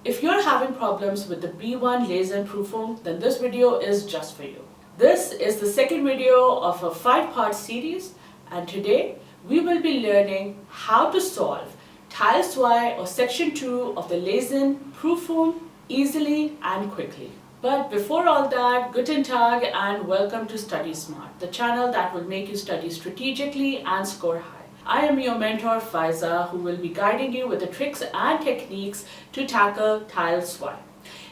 If you're having problems with the B1 Lesen Prufüng, then this video is just for you. This is the second video of a 5-part series, and today we will be learning how to solve Teil 2 or section 2 of the Lesen Prufüng easily and quickly. But before all that, guten Tag and welcome to StudySmart, the channel that will make you study strategically and score high. I am your mentor Faiza, who will be guiding you with the tricks and techniques to tackle Teil 2.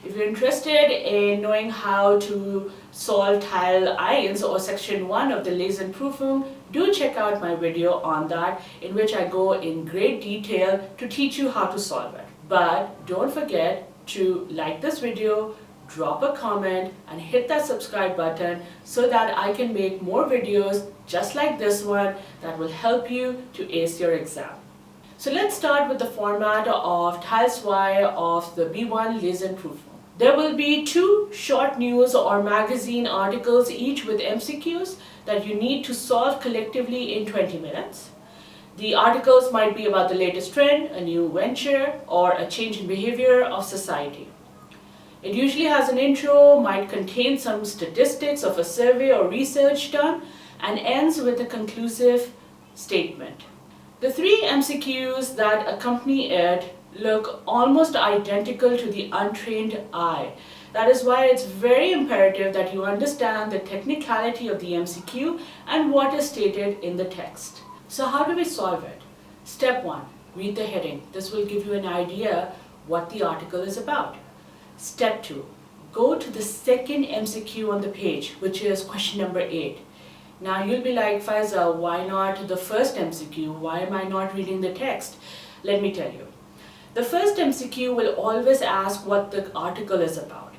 If you're interested in knowing how to solve Teil 1 or section 1 of the Lesen Prufüng, do check out my video on that, in which I go in great detail to teach you how to solve it. But don't forget to like this video, drop a comment and hit that subscribe button so that I can make more videos just like this one that will help you to ace your exam. So let's start with the format of Teil 2 of the B1 Lesen Prufüng. There will be 2 short news or magazine articles, each with MCQs that you need to solve collectively in 20 minutes. The articles might be about the latest trend, a new venture, or a change in behavior of society. It usually has an intro, might contain some statistics of a survey or research done, and ends with a conclusive statement. The 3 MCQs that accompany it look almost identical to the untrained eye. That is why it's very imperative that you understand the technicality of the MCQ and what is stated in the text. So how do we solve it? Step 1. Read the heading. This will give you an idea what the article is about. Step 2. Go to the second MCQ on the page, which is question number 8. Now you'll be like, Faiza, why not the first MCQ? Why am I not reading the text? Let me tell you. The first MCQ will always ask what the article is about.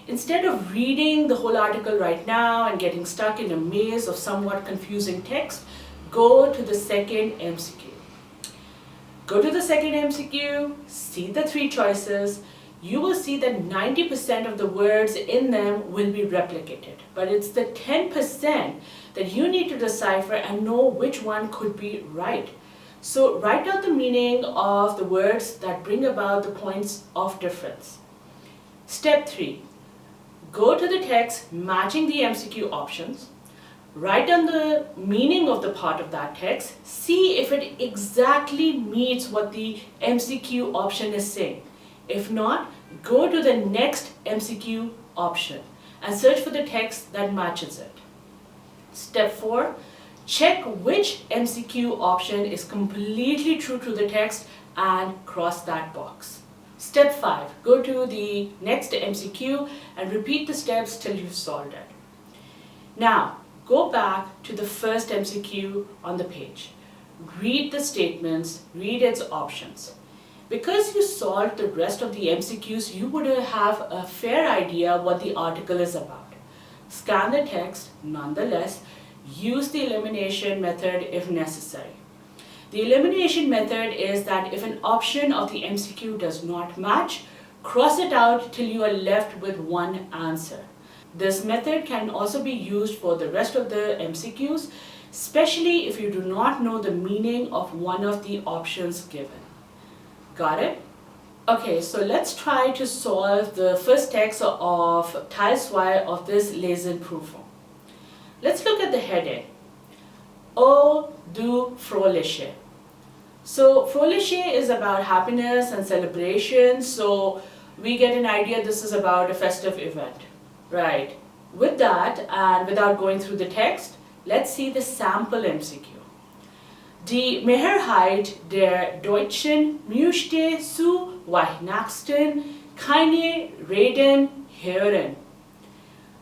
Instead of reading the whole article right now and getting stuck in a maze of somewhat confusing text, go to the second MCQ. Go to the second MCQ, see the 3 choices. You will see that 90% of the words in them will be replicated. But it's the 10% that you need to decipher and know which one could be right. So write down the meaning of the words that bring about the points of difference. Step 3. Go to the text matching the MCQ options. Write down the meaning of the part of that text. See if it exactly meets what the MCQ option is saying. If not, go to the next MCQ option and search for the text that matches it. Step 4. Check which MCQ option is completely true to the text and cross that box. Step 5. Go to the next MCQ and repeat the steps till you've solved it. Now, go back to the first MCQ on the page. Read the statements, read its options. Because you solved the rest of the MCQs, you would have a fair idea what the article is about. Scan the text, nonetheless, use the elimination method if necessary. The elimination method is that if an option of the MCQ does not match, cross it out till you are left with one answer. This method can also be used for the rest of the MCQs, especially if you do not know the meaning of one of the options given. Got it? Okay, so let's try to solve the first text of Teil 2 of this Lesen Prufüng. Let's look at the heading. Oh, du fröhliche. So fröhliche is about happiness and celebration, so we get an idea this is about a festive event. Right. With that, and without going through the text, let's see the sample MCQ. Die Mehrheit der Deutschen möchte zu Weihnachten keine Reden hören.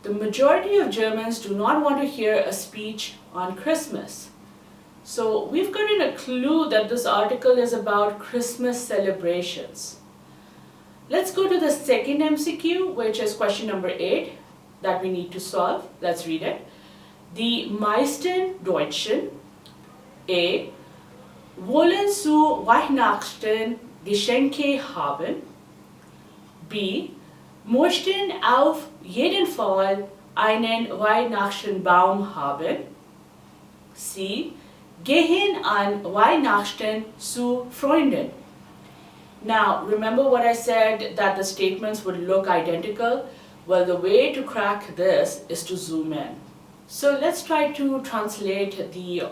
The majority of Germans do not want to hear a speech on Christmas. So we've gotten a clue that this article is about Christmas celebrations. Let's go to the second MCQ, which is question number 8 that we need to solve. Let's read it. Die meisten Deutschen wollen zu Weihnachten Geschenke haben. B. Möchten auf jeden Fall einen Weihnachtsbaum haben. C. Gehen an Weihnachten zu Freunden. Now, remember what I said that the statements would look identical? Well, the way to crack this is to zoom in. So let's try to translate the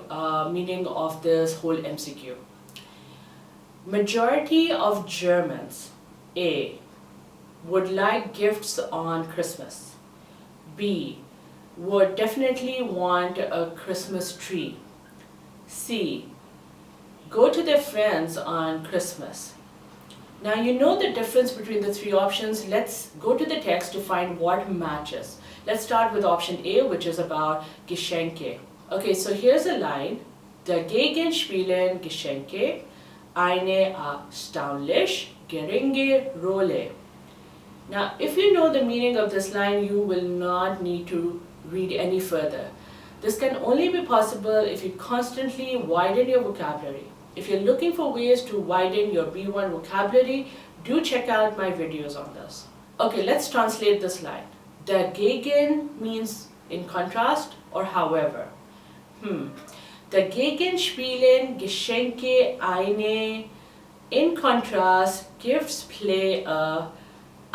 meaning of this whole MCQ. Majority of Germans, A, would like gifts on Christmas. B, would definitely want a Christmas tree. C, go to their friends on Christmas. Now you know the difference between the three options. Let's go to the text to find what matches. Let's start with option A, which is about Geschenke. Okay, so here's a line. Dagegen spielen Geschenke eine erstaunlich geringe Rolle. Now, if you know the meaning of this line, you will not need to read any further. This can only be possible if you constantly widen your vocabulary. If you're looking for ways to widen your B1 vocabulary, do check out my videos on this. Okay, let's translate this line. Dagegen means in contrast or however. Dagegen spielen Geschenke eine, in contrast, gifts play a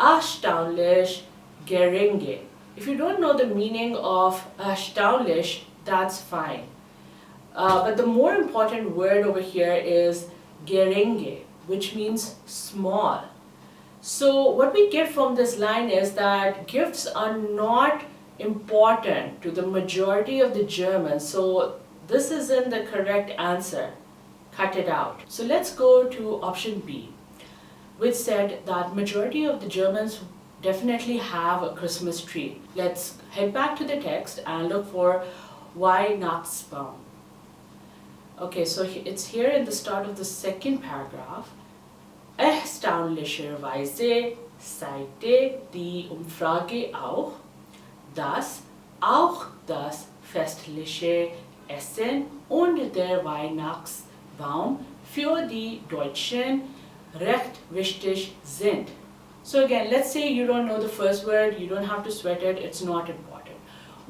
erstaunlich geringe. If you don't know the meaning of erstaunlich, that's fine. But the more important word over here is geringe, which means small. So what we get from this line is that gifts are not important to the majority of the Germans. So this isn't the correct answer. Cut it out. So let's go to option B, which said that majority of the Germans definitely have a Christmas tree. Let's head back to the text and look for Weihnachtsbaum. Okay, so it's here in the start of the second paragraph. Erstaunlicherweise zeigte die Umfrage auch, dass auch das festliche Essen und der Weihnachtsbaum für die Deutschen recht wichtig sind. So again, let's say you don't know the first word, you don't have to sweat it, it's not important.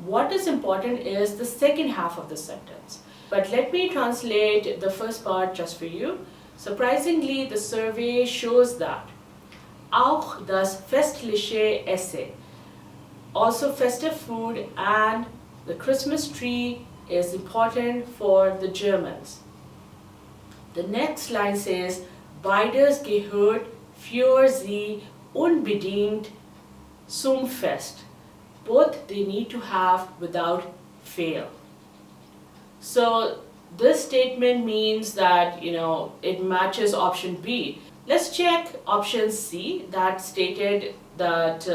What is important is the second half of the sentence. But let me translate the first part just for you. Surprisingly, the survey shows that auch das festliche Essen, also festive food and the Christmas tree is important for the Germans. The next line says, beides gehört für sie unbedingt zum Fest. Both they need to have without fail. So this statement means that, it matches option B. Let's check option C that stated that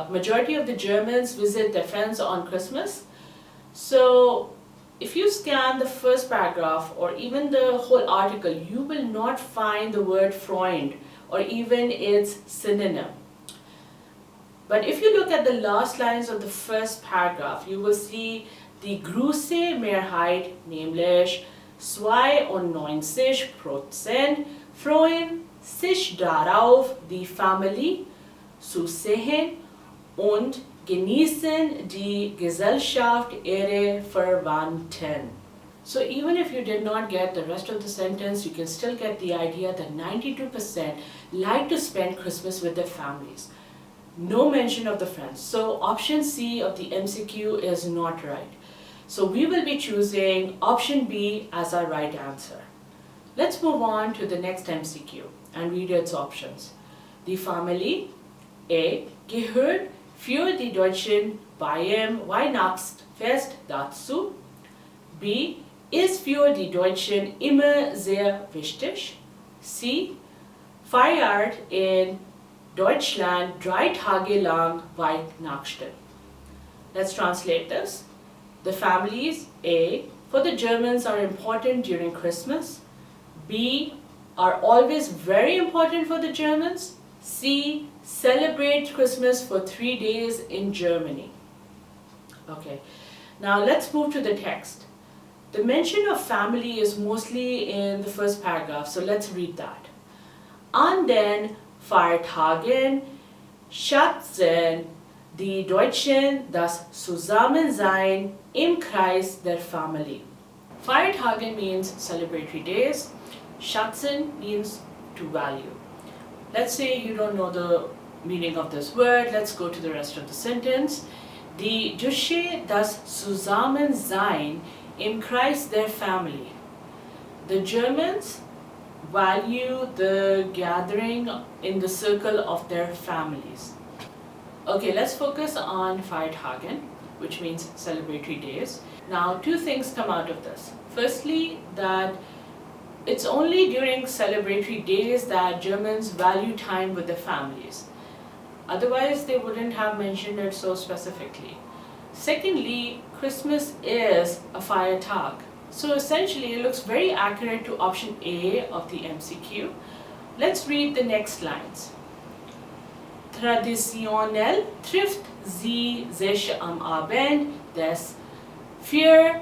majority of the Germans visit their friends on Christmas. So if you scan the first paragraph or even the whole article, you will not find the word Freund or even its synonym. But if you look at the last lines of the first paragraph, you will see die große Mehrheit, nämlich 92% freuen sich darauf, die Familie zu sehen und genießen die Gesellschaft ihrer Verwandten. So even if you did not get the rest of the sentence, you can still get the idea that 92% like to spend Christmas with their families. No mention of the friends. So option C of the MCQ is not right. So we will be choosing option B as our right answer. Let's move on to the next MCQ and read its options. Die Familie A gehört für die Deutschen beim Weihnachtsfest dazu. B ist für die Deutschen immer sehr wichtig. C feiert in Deutschland 3 Tage lang Weihnachten. Let's translate this. The families A for the Germans are important during Christmas. B are always very important for the Germans. C celebrate Christmas for 3 days in Germany. Okay, now let's move to the text. The mention of family is mostly in the first paragraph, so let's read that. An den Feiertagen schätzen die Deutschen das Zusammensein im Kreis der Familie. Feiertage means celebratory days. Schätzen means to value. Let's say you don't know the meaning of this word. Let's go to the rest of the sentence. Die Dusche, das Zusammensein im Kreis der Family. The Germans value the gathering in the circle of their families. Okay, let's focus on Feiertagen, which means celebratory days. Now, two things come out of this. Firstly, that it's only during celebratory days that Germans value time with their families. Otherwise, they wouldn't have mentioned it so specifically. Secondly, Christmas is a Feiertag. So essentially, it looks very accurate to option A of the MCQ. Let's read the next lines. Traditionell trifft sie sich am Abend des 24.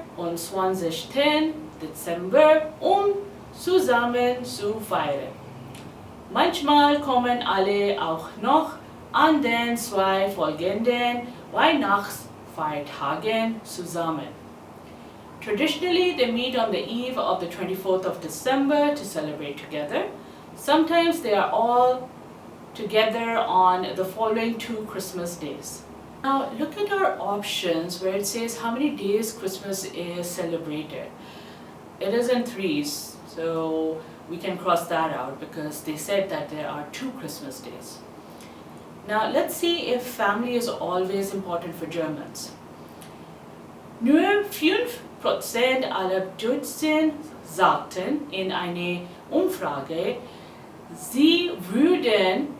Dezember, zusammen zu feiern. Manchmal kommen alle auch noch an den 2 folgenden Weihnachtsfeiertagen zusammen. Traditionally, they meet on the eve of the 24th of December to celebrate together. Sometimes they are all together on the following 2 Christmas days. Now, look at our options where it says how many days Christmas is celebrated. It is in 3s, so we can cross that out because they said that there are 2 Christmas days. Now, let's see if family is always important for Germans. Nur 5% aller Deutschen sagten in einer Umfrage, sie würden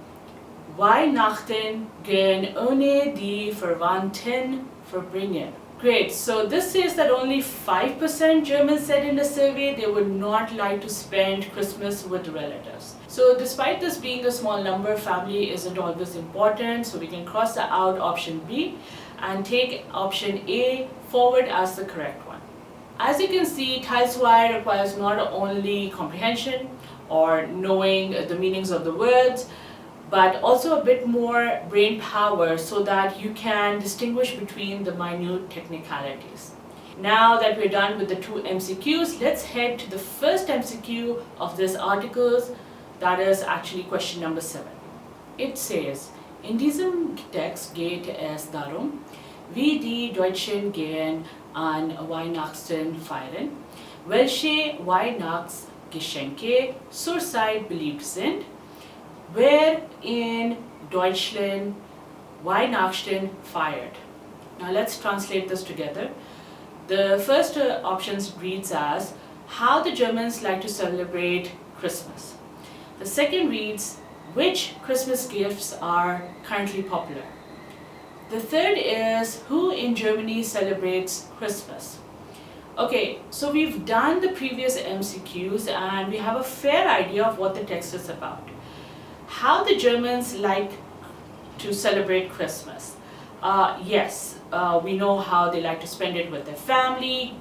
Weihnachten gern ohne die Verwandten verbringen. Great, so this says that only 5% Germans said in the survey they would not like to spend Christmas with relatives. So despite this being a small number, family isn't always important, so we can cross out option B and take option A forward as the correct one. As you can see, Teil 2 requires not only comprehension or knowing the meanings of the words, but also a bit more brain power so that you can distinguish between the minute technicalities. Now that we're done with the 2 MCQs, let's head to the first MCQ of this article, that is actually question number 7. It says, in diesem Text geht es darum, wie die Deutschen gehen an Weihnachten feiern, welche Weihnachtsgeschenke zurzeit beliebt sind, wer in Deutschland Weihnachten feiert. Now let's translate this together. The first options reads as how the Germans like to celebrate Christmas. The second reads which Christmas gifts are currently popular. The third is who in Germany celebrates Christmas. Okay, so we've done the previous MCQs and we have a fair idea of what the text is about. How the Germans like to celebrate Christmas. Yes, we know how they like to spend it with their family.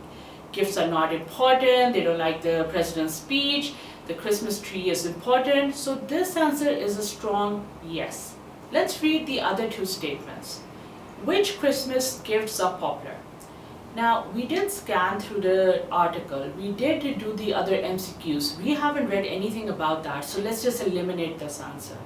Gifts are not important. They don't like the president's speech. The Christmas tree is important. So this answer is a strong yes. Let's read the other 2 statements. Which Christmas gifts are popular? Now, we did scan through the article. We did do the other MCQs. We haven't read anything about that, so let's just eliminate this answer.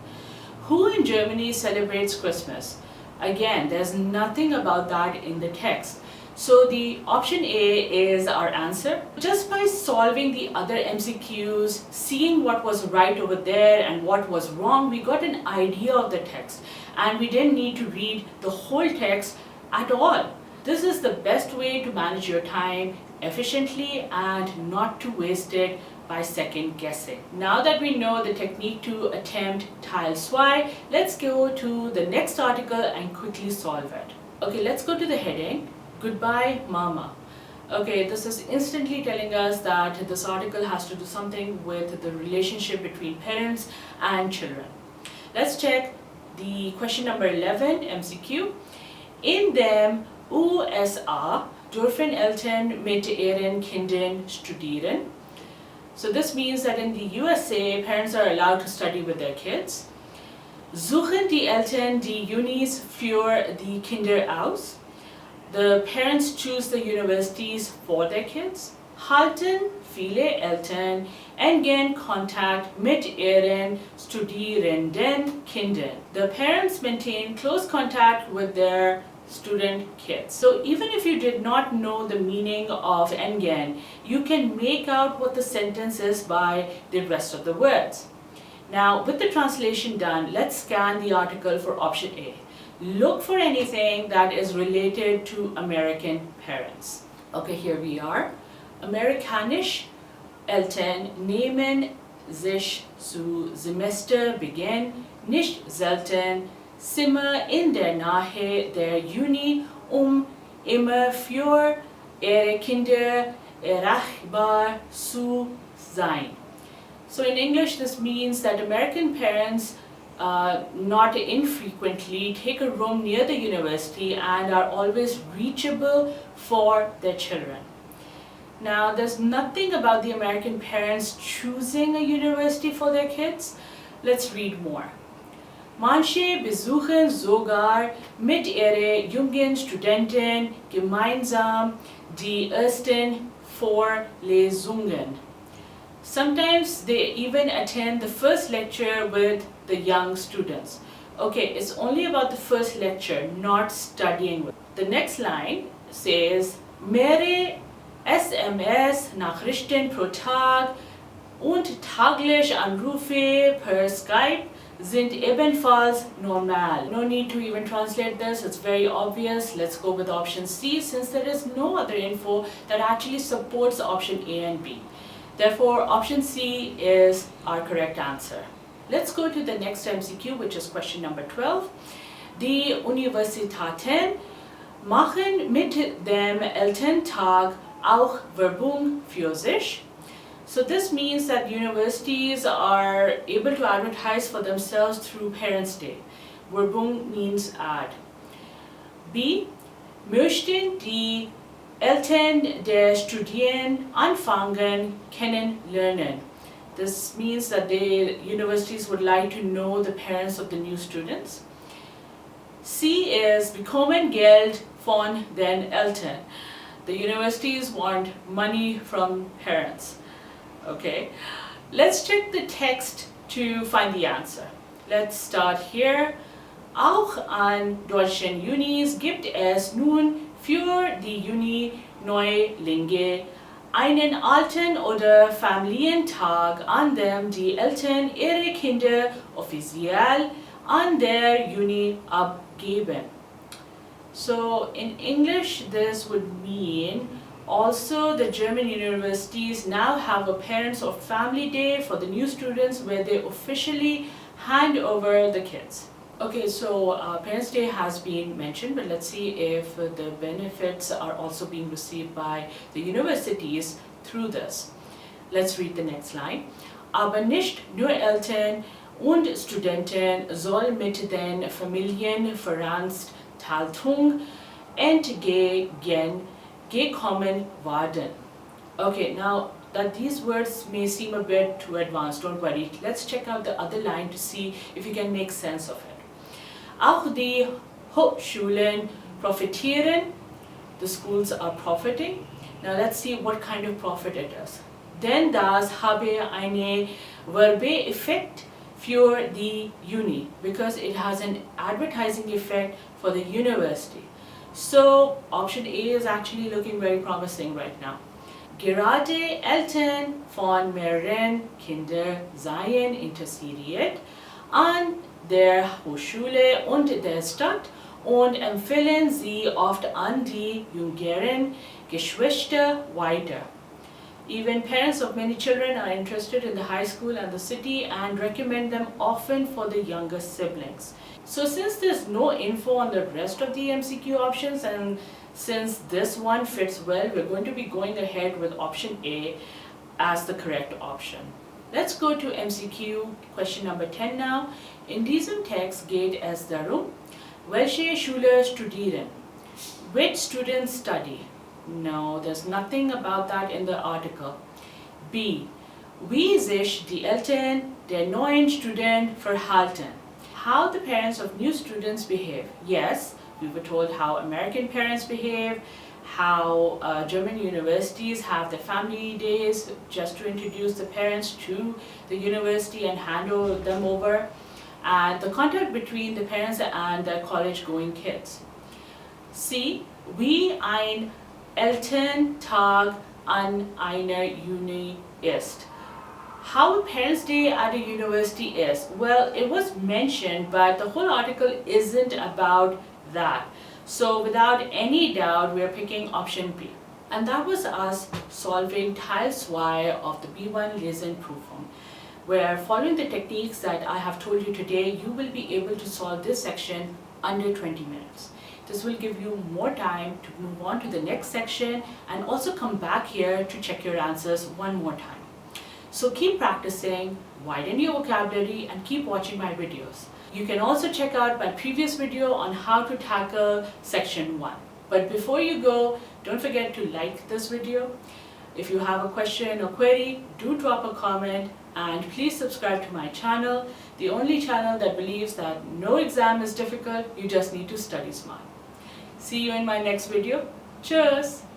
Who in Germany celebrates Christmas? Again, there's nothing about that in the text. So the option A is our answer. Just by solving the other MCQs, seeing what was right over there and what was wrong, we got an idea of the text. And we didn't need to read the whole text at all. This is the best way to manage your time efficiently and not to waste it by second guessing. Now that we know the technique to attempt Teil 2, let's go to the next article and quickly solve it. Okay, let's go to the heading, Goodbye Mama. Okay, this is instantly telling us that this article has to do something with the relationship between parents and children. Let's check the question number 11 MCQ. In dem USA dürfen Eltern mit ihren Kindern studieren. So this means that in the USA, parents are allowed to study with their kids. Suchen die Eltern die Unis für die Kinder aus? The parents choose the universities for their kids. halten viele Eltern engen Kontakt mit ihren studierenden Kindern. The parents maintain close contact with their student kids. So even if you did not know the meaning of engen, you can make out what the sentence is by the rest of the words. Now, with the translation done, let's scan the article for option A. Look for anything that is related to American parents. Okay, here we are. Amerikanische Eltern nehmen sich zu Semesterbeginn nicht selten Zimmer in der Nähe der Uni, immer für ihre Kinder erreichbar zu sein. So in English, this means that American parents not infrequently take a room near the university and are always reachable for their children. Now, there's nothing about the American parents choosing a university for their kids. Let's read more. Manche besuchen sogar mit ihren jungen Studenten gemeinsam die ersten Vorlesungen. Sometimes they even attend the first lecture with the young students. Okay, it's only about the first lecture, not studying. The next line says, mehrere SMS-Nachrichten pro Tag und täglich Anrufe per Skype sind ebenfalls normal. No need to even translate this, it's very obvious. Let's go with option C since there is no other info that actually supports option A and B. Therefore, option C is our correct answer. Let's go to the next MCQ, which is question number 12. Die Universitäten machen mit dem Elterntag auch Werbung für sich. So this means that universities are able to advertise for themselves through Parents' Day. Werbung means ad. B. Möchten die Eltern der Studierenden anfangen kennenlernen. This means that the universities would like to know the parents of the new students. C is bekommen Geld von den Eltern. The universities want money from parents. Okay, let's check the text to find the answer. Let's start here. Auch an deutschen Unis gibt es nun für die Uni-Neulinge einen Alten- oder Familientag, an dem die Eltern ihre Kinder offiziell an der Uni abgeben. So in English, this would mean also the German universities now have a Parents or Family Day for the new students where they officially hand over the kids. Okay, so Parents' Day has been mentioned, but let's see if the benefits are also being received by the universities through this. Let's read the next line. Aber nicht nur Eltern und Studenten soll mit den Familienveranstaltungen entgegengekommen werden. Okay, now that these words may seem a bit too advanced, don't worry. Let's check out the other line to see if you can make sense of it. Auch die Hochschulen profitieren. The schools are profiting. Now let's see what kind of profit it is. Denn das habe einen Werbeeffekt für die Uni, because it has an advertising effect for the university. So option A is actually looking very promising right now. Gerade Eltern von mehreren Kindern seien interessiert an der Hochschule und der Stadt und empfehlen sie oft an die jüngeren Geschwister weiter. Even parents of many children are interested in the high school and the city and recommend them often for the younger siblings. So since there's no info on the rest of the MCQ options and since this one fits well, we're going to be going ahead with option A as the correct option. Let's go to MCQ question number 10 now. In diesem Text geht es darum, welche Schüler studieren. Which students study? No, there's nothing about that in the article. B. Wie sich die Eltern der neuen Studenten verhalten. How the parents of new students behave. Yes, we were told how American parents behave, how German universities have their family days just to introduce the parents to the university and hand them over, and the contact between the parents and their college-going kids. C. Wie ein Elterntag an einer Uni ist. How a Parents' Day at a university is. Well, it was mentioned, but the whole article isn't about that. So without any doubt, we are picking option B. And that was us solving Teil 2 of the B1 Lesen Prufüng, where following the techniques that I have told you today, you will be able to solve this section under 20 minutes. This will give you more time to move on to the next section and also come back here to check your answers one more time. So keep practicing, widen your vocabulary, and keep watching my videos. You can also check out my previous video on how to tackle section 1. But before you go, don't forget to like this video. If you have a question or query, do drop a comment, and please subscribe to my channel, the only channel that believes that no exam is difficult, you just need to study smart. See you in my next video. Cheers!